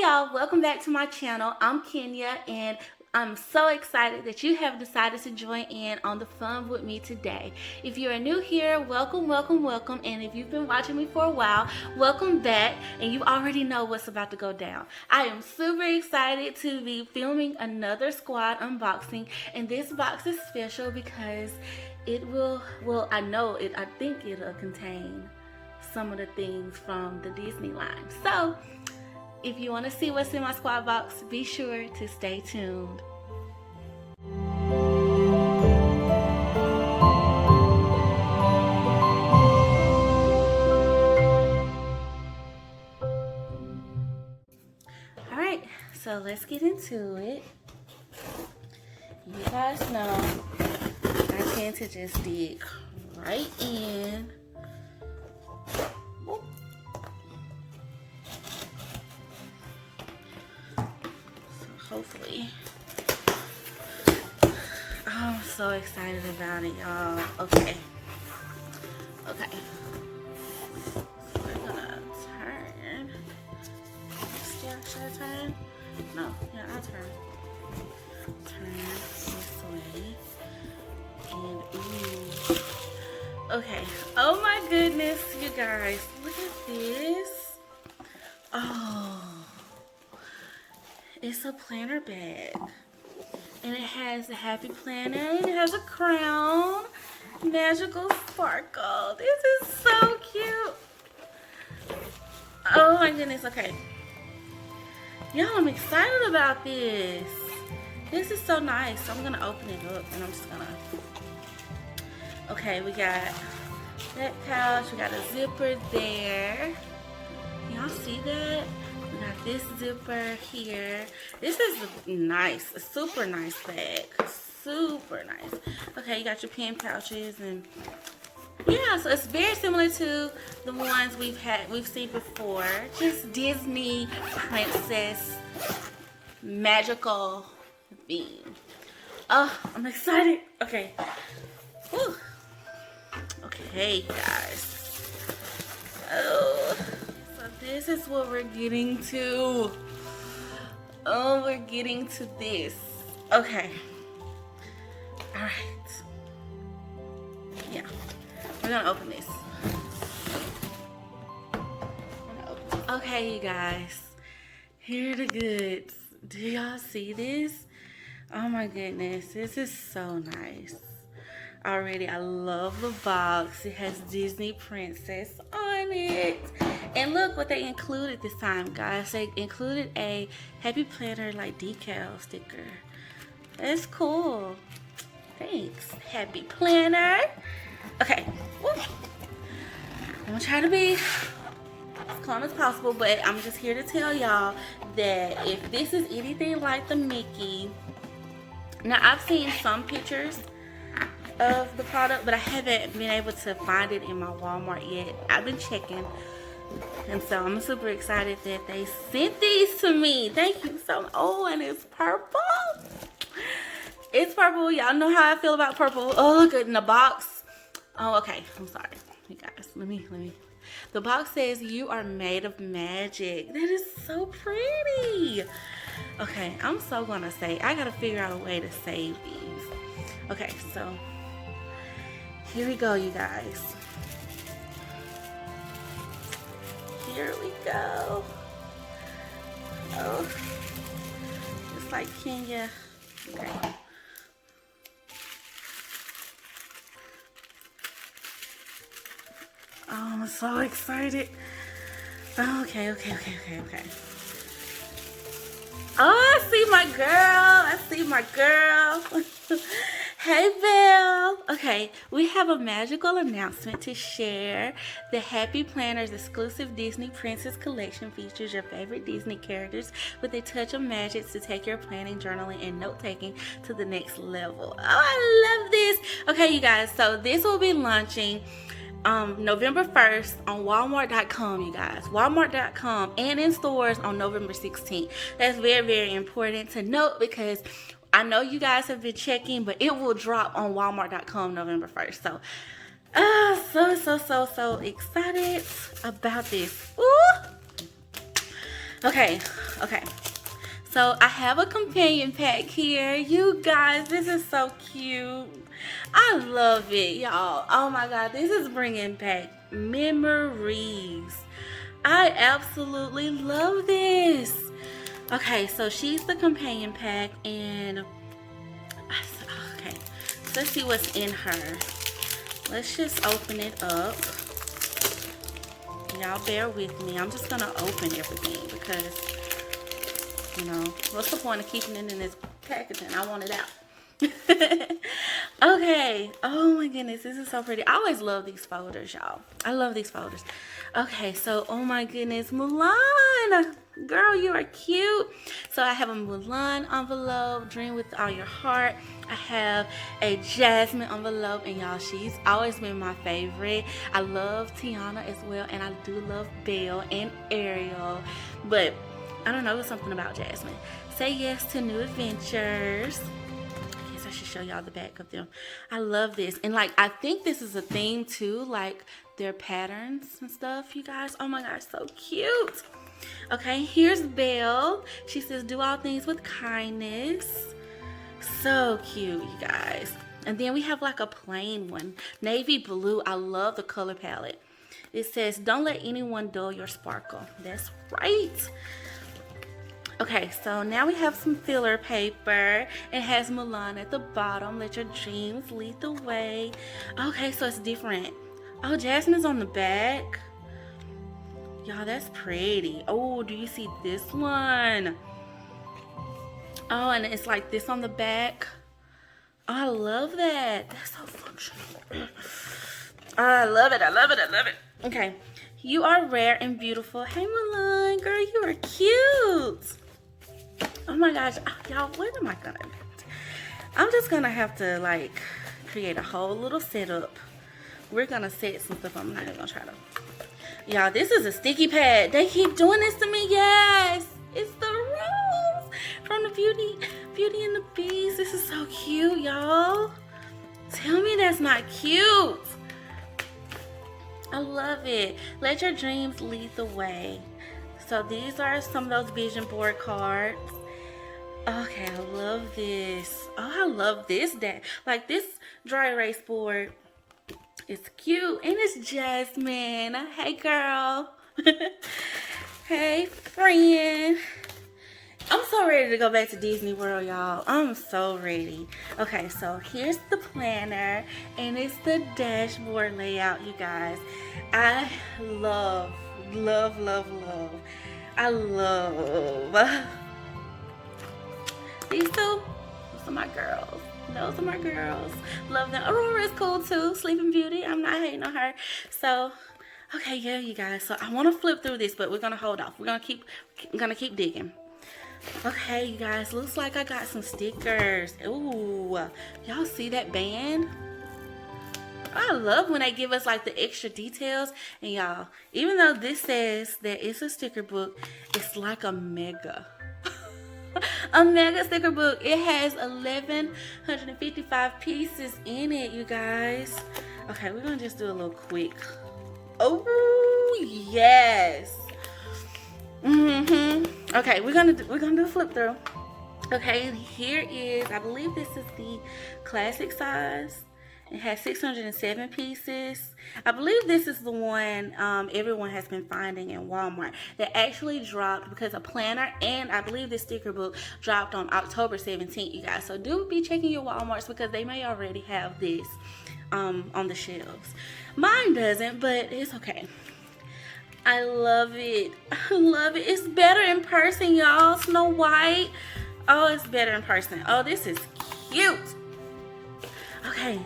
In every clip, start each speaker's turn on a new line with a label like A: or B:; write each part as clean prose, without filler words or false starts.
A: y'all, welcome back to my channel. I'm Kenya and I'm so excited that you have decided to join in on the fun with me today. If you are new here, welcome, welcome, welcome. And if you've been watching me for a while, welcome back. And you already know what's about to go down. I am super excited to be filming another squad unboxing. And this box is special because it will, I think it'll contain some of the things from the Disney line. So if you want to see what's in my squad box, be sure to stay tuned. Alright, so let's get into it. You guys know I tend to just dig right in. Hopefully. Oh, I'm so excited about it, y'all. Okay. So we're gonna turn. Should I turn? No, yeah, I'll turn. Turn this way. And ooh. Okay. Oh my goodness, you guys. Look at this. Oh. It's a planner bag, and it has a happy planner, and it has a crown, magical sparkle. This is so cute. Oh my goodness, okay. Y'all, I'm excited about this. This is so nice. So I'm gonna open it up, and I'm just gonna, okay, we got that pouch, we got a zipper there. Y'all see that? We got this zipper here. This is nice, a super nice bag. Super nice. Okay, you got your pen pouches, and yeah, so it's very similar to the ones we've seen before. Just Disney princess magical theme. Oh, I'm excited. Okay. Whew. Okay, guys. Oh. This is what we're getting to. Oh, we're getting to this. Okay. All right. Yeah. We're gonna open this. Okay, you guys. Here are the goods. Do y'all see this? Oh my goodness. This is so nice. Already, I love the box. It has Disney Princess on it. And look what they included this time, guys. They included a Happy Planner like decal sticker. That's cool. Thanks, Happy Planner. Okay. Woo. I'm gonna try to be as calm as possible, but I'm just here to tell y'all that if this is anything like the Mickey, now I've seen some pictures of the product, but I haven't been able to find it in my Walmart yet. I've been checking, and so I'm super excited that they sent these to me. Thank you so much. Oh, and it's purple. It's purple. Y'all know how I feel about purple. Oh, look in the box. Oh, okay. I'm sorry, you guys. Let me. The box says you are made of magic. That is so pretty. Okay, I'm so gonna say I gotta figure out a way to save these. Okay, so here we go, you guys. Here we go. Oh, just like Kenya. Okay. Oh, I'm so excited. Okay. Oh, I see my girl. Hey, Belle. Okay, we have a magical announcement to share. The Happy Planner's exclusive Disney Princess Collection features your favorite Disney characters with a touch of magic to take your planning, journaling, and note-taking to the next level. Oh, I love this. Okay, you guys, so this will be launching November 1st on Walmart.com, you guys. Walmart.com, and in stores on November 16th. That's very, very important to note because I know you guys have been checking, but it will drop on Walmart.com November 1st. So so excited about this. Ooh. Okay, okay. So I have a companion pack here. You guys, this is so cute. I love it, y'all. Oh my God, this is bringing back memories. I absolutely love this. Okay, so she's the companion pack, and okay, so let's see what's in her. Let's just open it up. Y'all bear with me. I'm just gonna open everything because, you know, what's the point of keeping it in this packaging? I want it out. Okay. Oh my goodness, this is so pretty. I always love these folders, y'all. I love these folders. Okay, so oh my goodness, Mulan, girl, you are cute. So I have a Mulan envelope, dream with all your heart. I have a Jasmine envelope, and y'all, she's always been my favorite. I love Tiana as well, and I do love Belle and Ariel, but I don't know, there's something about Jasmine. Say yes to new adventures. I should show y'all the back of them. I love this, and like I think this is a theme too, like their patterns and stuff, you guys. Oh my gosh, so cute. Okay, here's Belle. She says do all things with kindness. So cute, you guys. And then we have like a plain one, navy blue. I love the color palette. It says don't let anyone dull your sparkle. That's right. Okay, so now we have some filler paper. It has Mulan at the bottom. Let your dreams lead the way. Okay, so it's different. Oh, Jasmine's on the back. Y'all, that's pretty. Oh, do you see this one? Oh, and it's like this on the back. Oh, I love that. That's so functional. Oh, I love it. I love it. I love it. Okay. You are rare and beautiful. Hey, Mulan. Girl, you are cute. Oh my gosh, y'all, what am I gonna do? I'm just gonna have to like create a whole little setup. We're gonna set some stuff. I'm not even gonna try to. Y'all, this is a sticky pad. They keep doing this to me. Yes, it's the rose from the Beauty and the Beast. This is so cute, y'all. Tell me that's not cute. I love it. Let your dreams lead the way. So these are some of those vision board cards. Okay, I love this. Oh, I love this. Like this dry erase board. It's cute, and it's Jasmine. Hey, girl. Hey, friend. I'm so ready to go back to Disney World, y'all. I'm so ready. Okay, so here's the planner, and it's the dashboard layout, you guys. I love. I love these two. Those are my girls. Those are my girls. Love them. Aurora is cool too. Sleeping Beauty. I'm not hating on her. So, okay, yeah, you guys. So I want to flip through this, but we're gonna hold off. We're gonna keep digging. Okay, you guys. Looks like I got some stickers. Ooh, y'all see that band? I love when they give us like the extra details. And y'all, even though this says that it's a sticker book, it's like a mega. A mega sticker book. It has 1,155 pieces in it, you guys. Okay, we're gonna just do a little quick. Oh yes. Okay, we're gonna do a flip through. Okay, here is, I believe this is the classic size. It has 607 pieces. I believe this is the one everyone has been finding in Walmart. That actually dropped because a planner and I believe this sticker book dropped on October 17th, you guys. So do be checking your Walmarts because they may already have this on the shelves. Mine doesn't, but it's okay. I love it. I love it. It's better in person, y'all. Snow White. Oh, it's better in person. Oh, this is cute. Okay.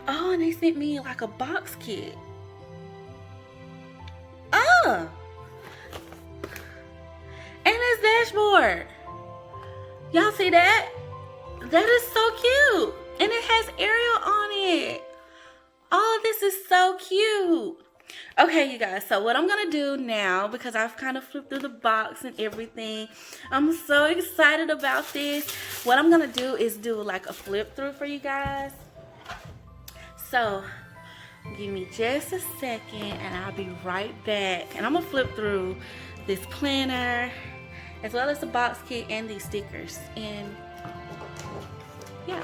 A: Oh, and they sent me like a box kit. Oh. And this dashboard. Y'all see that? That is so cute. And it has Ariel on it. Oh, this is so cute. Okay, you guys, so what I'm gonna do now, because I've kind of flipped through the box and everything, I'm so excited about this. What I'm gonna do is do like a flip through for you guys. So give me just a second and I'll be right back. And I'm gonna flip through this planner as well as the box kit and these stickers. And yeah.